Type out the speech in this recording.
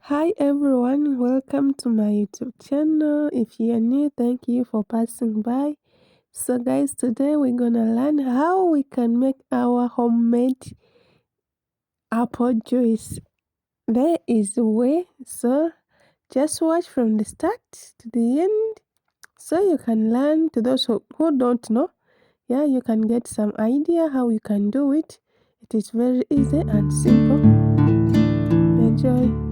Hi everyone, welcome to my YouTube channel. If you're new, thank you for passing by. So, guys, today we're gonna learn how we can make our homemade apple juice. There is a way, so just watch from the start to the end so you can learn. To those who don't know, yeah, you can get some idea how you can do it. It is very easy and simple. Enjoy.